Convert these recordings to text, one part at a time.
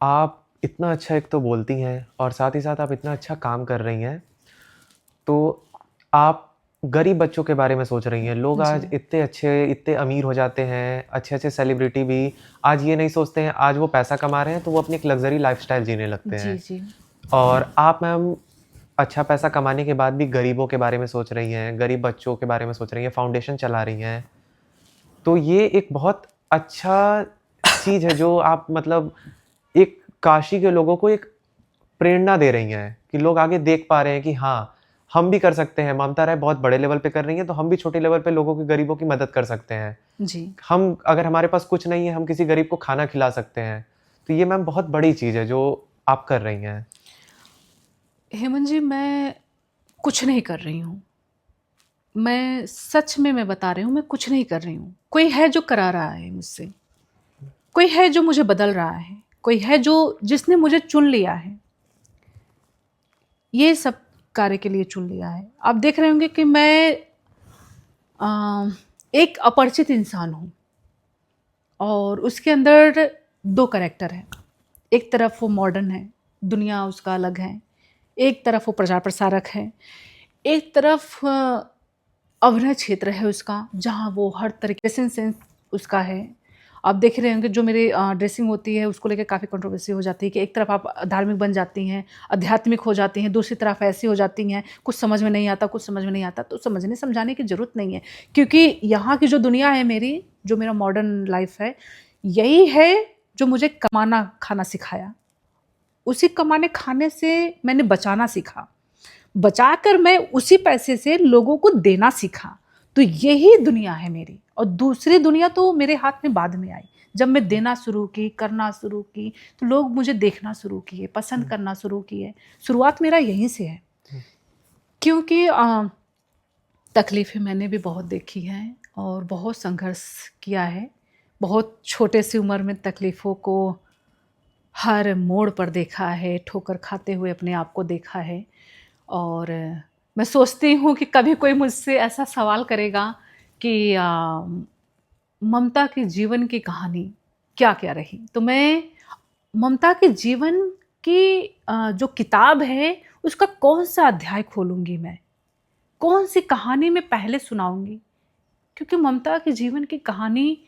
आप इतना अच्छा एक तो बोलती हैं और साथ ही साथ आप इतना अच्छा काम कर रही हैं। तो आप गरीब बच्चों के बारे में सोच रही हैं। लोग जी, आज इतने अच्छे, इतने अमीर हो जाते हैं, अच्छे-अच्छे सेलिब्रिटी भी आज ये नहीं सोचते हैं, आज वो पैसा कमा रहे हैं तो वो अपनी एक लग्ज़री लाइफ़स्टाइल जीने लगते जी, हैं। जी। और आप मैम अच्छा पैसा कमाने के बाद भी गरीबों के बारे में सोच रही हैं, गरीब बच्चों के बारे में सोच रही हैं, फाउंडेशन चला रही हैं। तो ये एक बहुत अच्छा चीज़ है जो आप मतलब एक काशी के लोगों को एक प्रेरणा दे रही हैं कि लोग आगे देख पा रहे हैं कि हाँ, हम भी कर सकते हैं। ममता राय बहुत बड़े लेवल पे कर रही हैं, तो हम भी छोटे लेवल पे लोगों की गरीबों की मदद कर सकते हैं। जी। हम अगर हमारे पास कुछ नहीं है, हम किसी गरीब को खाना खिला सकते हैं। तो ये मैम बहुत बड़ी चीज़ है जो आप कर रही हैं। हेमंत जी, मैं कुछ नहीं कर रही हूँ। मैं सच में मैं बता रही हूँ, मैं कुछ नहीं कर रही हूँ। कोई है जो करा रहा है मुझसे, कोई है जो मुझे बदल रहा है, कोई है जो जिसने मुझे चुन लिया है। ये सब कार्य के लिए चुन लिया है। आप देख रहे होंगे कि मैं एक अपरिचित इंसान हूँ और उसके अंदर 2 कैरेक्टर हैं। एक तरफ वो मॉडर्न है, दुनिया उसका अलग है। एक तरफ वो प्रचार प्रसारक है। एक तरफ अभिनय क्षेत्र है उसका, जहाँ वो हर तरीके ड्रेसिंग सेंस उसका है। आप देख रहे होंगे जो मेरी ड्रेसिंग होती है उसको लेके काफ़ी कंट्रोवर्सी हो जाती है कि एक तरफ आप धार्मिक बन जाती हैं, आध्यात्मिक हो जाती हैं, दूसरी तरफ ऐसी हो जाती हैं, कुछ समझ में नहीं आता, कुछ समझ में नहीं आता। तो समझने समझाने की ज़रूरत नहीं है, क्योंकि यहाँ की जो दुनिया है मेरी, जो मेरा मॉडर्न लाइफ़ है, यही है जो मुझे कमाना खाना सिखाया। उसी कमाने खाने से मैंने बचाना सीखा। बचाकर मैं उसी पैसे से लोगों को देना सीखा। तो यही दुनिया है मेरी, और दूसरी दुनिया तो मेरे हाथ में बाद में आई। जब मैं देना शुरू की, करना शुरू की, तो लोग मुझे देखना शुरू किए, पसंद करना शुरू किए। शुरुआत मेरा यहीं से है, क्योंकि तकलीफ़ें मैंने भी बहुत देखी हैं और बहुत संघर्ष किया है। बहुत छोटे सी उम्र में तकलीफ़ों को हर मोड़ पर देखा है, ठोकर खाते हुए अपने आप को देखा है। और मैं सोचती हूँ कि कभी कोई मुझसे ऐसा सवाल करेगा कि ममता के जीवन की कहानी क्या-क्या रही? तो मैं ममता के जीवन की जो किताब है, उसका कौन-सा अध्याय खोलूँगी मैं? कौन-सी कहानी मैं पहले सुनाऊँगी? क्योंकि ममता के जीवन की कहानी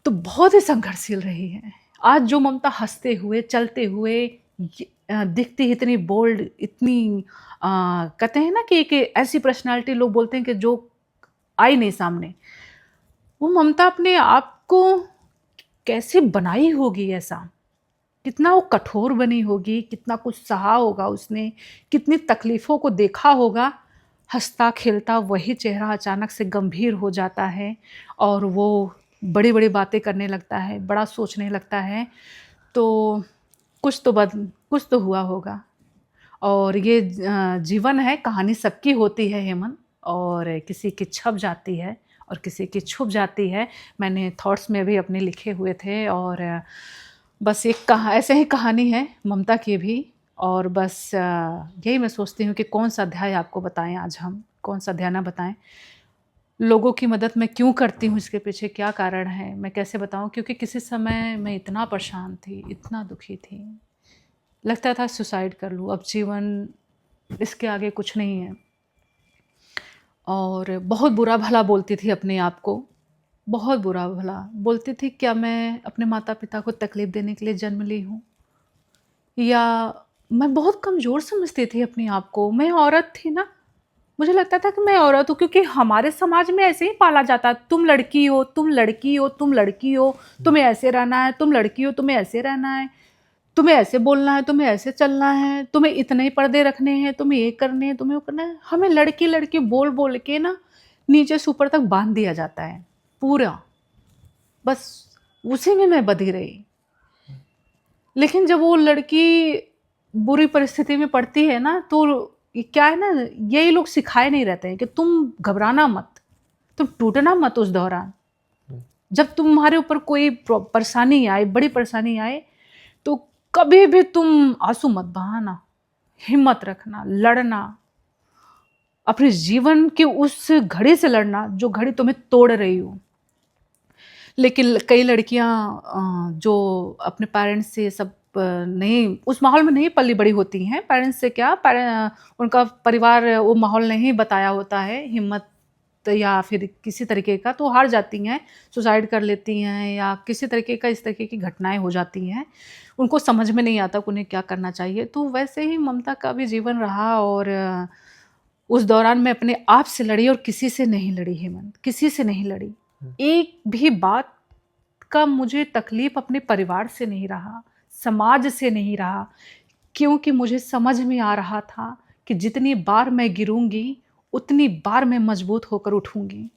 तो बहुत ही संघर्षशील रही है। आज जो ममता हँसते हुए, चलते हुए दिखती है, इतनी बोल्ड, इतनी कहते हैं ना कि एक ऐसी पर्सनैलिटी लोग बोलते हैं कि जो आई नहीं सामने। वो ममता अपने आप को कैसे बनाई होगी ऐसा? कितना वो कठोर बनी होगी, कितना कुछ सहा होगा उसने, कितनी तकलीफ़ों को देखा होगा। हँसता-खेलता वही चेहरा अचानक से गंभीर हो जाता है और वो बड़ी-बड़ी बातें करने लगता है, बड़ा सोचने लगता है। तो कुछ तो हुआ होगा। और ये जीवन है, कहानी सबकी होती है हेमंत, और किसी की छप जाती है और किसी की छुप जाती है। मैंने थॉट्स में भी अपने लिखे हुए थे, और बस एक ऐसे ही कहानी है ममता की भी। और बस यही मैं सोचती हूँ कि कौन-सा अध्याय आपको बताएँ आज हम, कौन-सा अध्याय ना बताएँ। लोगों की मदद मैं क्यों करती हूँ, इसके पीछे क्या कारण है, मैं कैसे बताऊँ? क्योंकि किसी समय मैं इतना परेशान थी, इतना दुखी थी, लगता था सुसाइड कर लूँ, अब जीवन इसके आगे कुछ नहीं है। और बहुत बुरा-भला बोलती थी अपने आप को, बहुत बुरा-भला बोलती थी, क्या मैं अपने माता-पिता को तकलीफ़ देने के लिए जन्म ली हूँ? या मैं बहुत कमज़ोर समझती थी अपने आप को। मैं औरत थी ना, मुझे लगता था कि मैं औरत हूँ, क्योंकि हमारे समाज में ऐसे ही पाला जाता है, तुम लड़की हो, तुम लड़की हो, तुम लड़की हो, तुम्हें ऐसे रहना है, तुम लड़की हो, तुम्हें ऐसे रहना है, तुम्हें ऐसे बोलना है, तुम्हें ऐसे चलना है, तुम्हें इतने ही पर्दे रखने हैं, तुम्हें ये करने हैं, तुम्हें वो करना है। हमें लड़की-लड़की बोल-बोल के ना नीचे से ऊपर तक बाँध दिया जाता है, पूरा। बस उसी में मैं बंधी रही। लेकिन जब वो लड़की बुरी परिस्थिति में पड़ती है ना, तो ये क्या है ना, यही लोग सिखाए नहीं रहते हैं कि तुम घबराना मत, तुम टूटना मत उस दौरान। जब तुम्हारे ऊपर कोई परेशानी आए, बड़ी परेशानी आए, तो कभी भी तुम आँसू मत बहाना, हिम्मत रखना, लड़ना, अपने जीवन की उस घड़ी से लड़ना जो घड़ी तुम्हें तोड़ रही हो। लेकिन कई लड़कियां जो अपने पेरेंट्स से सब नहीं, उस माहौल में नहीं पली बड़ी होती हैं। पेरेंट्स से क्या, उनका परिवार वो माहौल नहीं बताया होता है, हिम्मत या फिर किसी तरीके का, तो हार जाती हैं, सुसाइड कर लेती हैं या किसी तरीके का इस तरीके की घटनाएं हो जाती हैं। उनको समझ में नहीं आता कि उन्हें क्या करना चाहिए। तो वैसे ही ममता का भी जीवन रहा, और उस दौरान मैं अपने आप से लड़ी और किसी से नहीं लड़ी हेमंत, किसी से नहीं लड़ी। एक भी बात का मुझे तकलीफ अपने परिवार से नहीं रहा, समाज से नहीं रहा, क्योंकि मुझे समझ में आ रहा था कि जितनी बार मैं गिरूंगी उतनी बार मैं मजबूत होकर उठूंगी।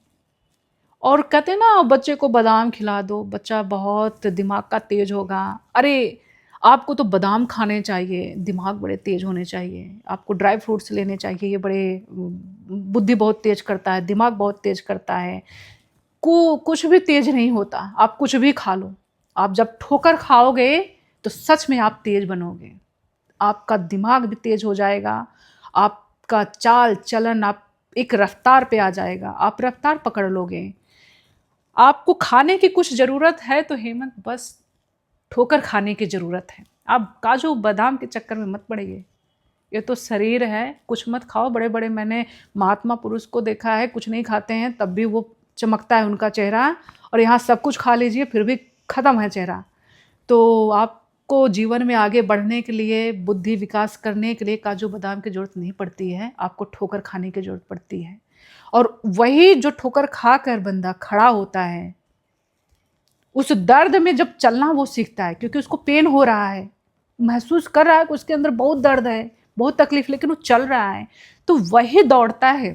और कहते हैं ना, बच्चे को बादाम खिला दो, बच्चा बहुत दिमाग का तेज होगा। अरे, आपको तो बादाम खाने चाहिए, दिमाग बड़े तेज होने चाहिए। आपको ड्राई फ्रूट्स लेने चाहिए, ये बड़े बुद्धि बहुत तेज करता है, दिमाग बहुत तेज करता है। कुछ भी तेज नहीं होता, आप कुछ भी खा लो। आप जब ठोकर खाओगे तो सच में आप तेज बनोगे, आपका दिमाग भी तेज हो जाएगा, आपका चाल चलन, आप एक रफ्तार पे आ जाएगा, आप रफ्तार पकड़ लोगे। आपको खाने की कुछ ज़रूरत है तो हेमंत बस ठोकर खाने की ज़रूरत है। आप काजू बादाम के चक्कर में मत पड़िए, ये तो शरीर है, कुछ मत खाओ। बड़े बड़े मैंने महात्मा पुरुष को देखा है, कुछ नहीं खाते हैं तब भी वो चमकता है उनका चेहरा, और यहाँ सब कुछ खा लीजिए फिर भी ख़त्म है चेहरा। तो आपको जीवन में आगे बढ़ने के लिए, बुद्धि विकास करने के लिए काजू बादाम की ज़रूरत नहीं पड़ती है, आपको ठोकर खाने की ज़रूरत पड़ती है। और वही जो ठोकर खा कर बंदा खड़ा होता है, उस दर्द में जब चलना वो सीखता है, क्योंकि उसको पेन हो रहा है, महसूस कर रहा है कि उसके अंदर बहुत दर्द है, बहुत तकलीफ, लेकिन वो चल रहा है, तो वही दौड़ता है